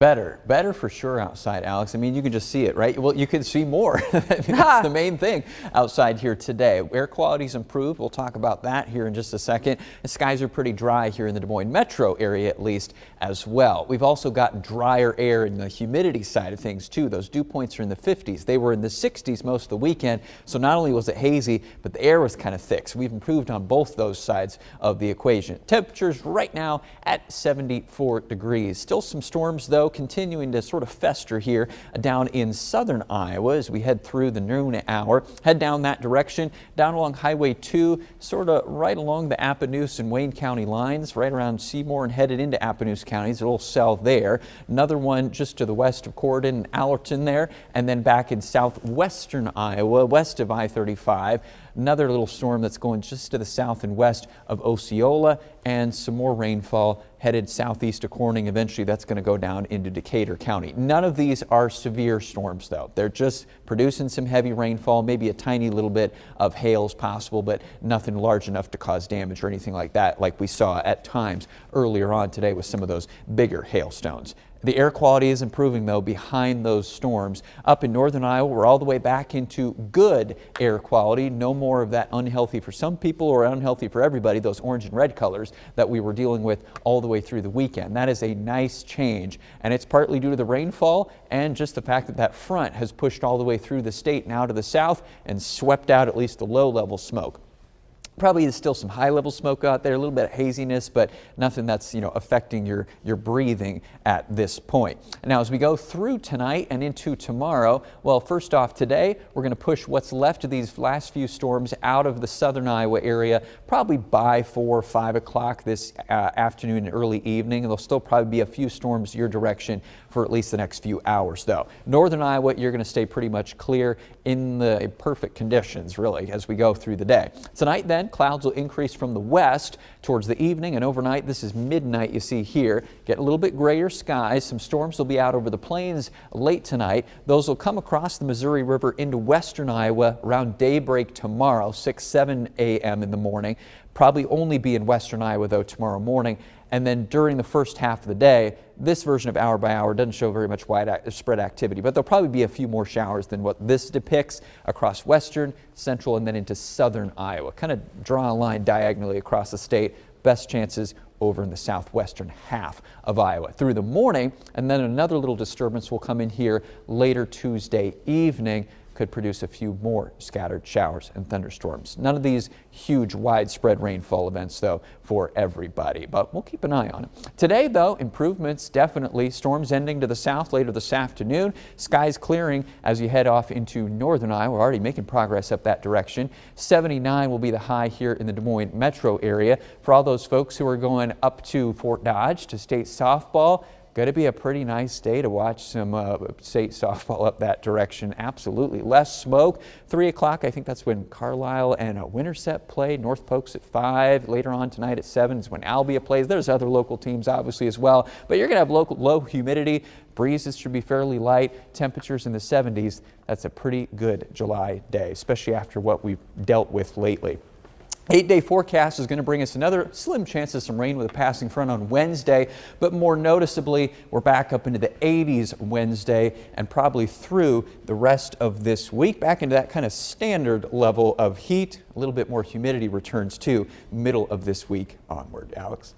Better for sure outside, Alex. I mean, you can just see it, right? Well, you can see more. That's the main thing outside here today. Air quality's improved. We'll talk about that here in just a second. The skies are pretty dry here in the Des Moines metro area, at least, as well. We've also got drier air in the humidity side of things, too. Those dew points are in the 50s. They were in the 60s most of the weekend. So not only was it hazy, but the air was kind of thick. So we've improved on both those sides of the equation. Temperatures right now at 74 degrees. Still some storms, though, continuing to sort of fester here down in southern Iowa as we head through the noon hour. Head down that direction, down along Highway 2, sort of right along the Appanoose and Wayne County lines, right around Seymour and headed into Appanoose counties, a little south there. Another one just to the west of Corydon and Allerton there, and then back in southwestern Iowa, west of I-35. Another little storm that's going just to the south and west of Osceola, and some more rainfall headed southeast of Corning. Eventually that's going to go down into Decatur County. None of these are severe storms, though. They're just producing some heavy rainfall, maybe a tiny little bit of hail is possible, but nothing large enough to cause damage or anything like that, like we saw at times earlier on today with some of those bigger hailstones. The air quality is improving, though, behind those storms. Up in northern Iowa, we're all the way back into good air quality. No more of that unhealthy for some people or unhealthy for everybody, those orange and red colors that we were dealing with all the way through the weekend. That is a nice change, and it's partly due to the rainfall and just the fact that that front has pushed all the way through the state now to the south and swept out at least the low-level smoke. Probably there's still some high-level smoke out there, a little bit of haziness, but nothing that's, affecting your breathing at this point. Now, as we go through tonight and into tomorrow, well, first off today, we're going to push what's left of these last few storms out of the southern Iowa area, probably by 4 or 5 o'clock this afternoon and early evening. There'll still probably be a few storms your direction for at least the next few hours, though. Northern Iowa, you're going to stay pretty much clear in the perfect conditions, really, as we go through the day. Tonight, then, clouds will increase from the west towards the evening and overnight. This is midnight you see here. Get a little bit grayer skies. Some storms will be out over the plains late tonight. Those will come across the Missouri River into western Iowa around daybreak tomorrow, 7 a.m. in the morning. Probably only be in western Iowa, though, tomorrow morning. And then during the first half of the day, this version of hour by hour doesn't show very much widespread activity, but there'll probably be a few more showers than what this depicts across western, central, and then into southern Iowa. Kind of draw a line diagonally across the state. Best chances over in the southwestern half of Iowa through the morning, and then another little disturbance will come in here later Tuesday evening. Could produce a few more scattered showers and thunderstorms. None of these huge widespread rainfall events, though, for everybody, but we'll keep an eye on it. Today, though, improvements definitely. Storms ending to the south later this afternoon. Skies clearing as you head off into northern Iowa. We're already making progress up that direction. 79 will be the high here in the Des Moines metro area. For all those folks who are going up to Fort Dodge to state softball, going to be a pretty nice day to watch some state softball up that direction. Absolutely. Less smoke. 3 o'clock, I think that's when Carlisle and Winterset play. North Pokes at 5. Later on tonight at 7 is when Albia plays. There's other local teams, obviously, as well. But you're going to have low humidity. Breezes should be fairly light. Temperatures in the 70s. That's a pretty good July day, especially after what we've dealt with lately. 8-day forecast is going to bring us another slim chance of some rain with a passing front on Wednesday, but more noticeably, we're back up into the 80s Wednesday and probably through the rest of this week, back into that kind of standard level of heat. A little bit more humidity returns too, middle of this week onward. Alex.